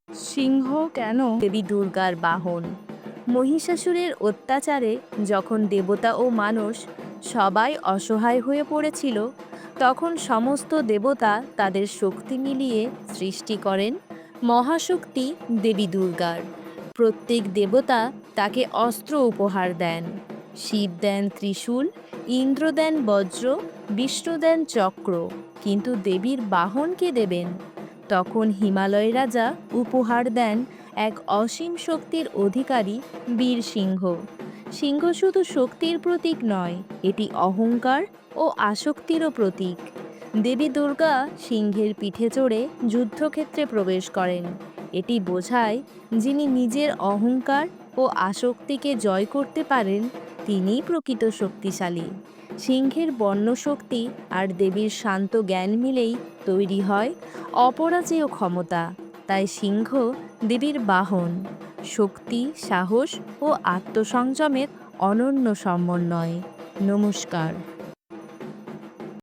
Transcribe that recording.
সিংহ কেন দেবী দুর্গার বাহন? মহিষাসুরের অত্যাচারে যখন দেবতা ও মানুষ সবাই অসহায় হয়ে পড়েছিল, তখন সমস্ত দেবতা তাদের শক্তি মিলিয়ে সৃষ্টি করেন মহাশক্তি দেবী দুর্গার। প্রত্যেক দেবতা তাকে অস্ত্র উপহার দেন। শিব দেন ত্রিশূল, ইন্দ্র দেন বজ্র, বিষ্ণু দেন চক্র। কিন্তু দেবীর বাহন কে দেবেন? তখন হিমালয় রাজা উপহার দেন এক অসীম শক্তির অধিকারী বীর সিংহ। সিংহ শুধু শক্তির প্রতীক নয়, এটি অহংকার ও আসক্তিরও প্রতীক। দেবী দুর্গা সিংহের পিঠে চড়ে যুদ্ধক্ষেত্রে প্রবেশ করেন। এটি বোঝায় যিনি নিজের অহংকার ও আসক্তিকে জয় করতে পারেন, তিনিই প্রকৃত শক্তিশালী। সিংহের বন্য শক্তি আর দেবীর শান্ত জ্ঞান মিলেই তৈরি হয় অপরাজেয় ক্ষমতা। তাই সিংহ দেবীর বাহন, শক্তি, সাহস ও আত্মসংযমের অনন্য সমন্বয়। নমস্কার।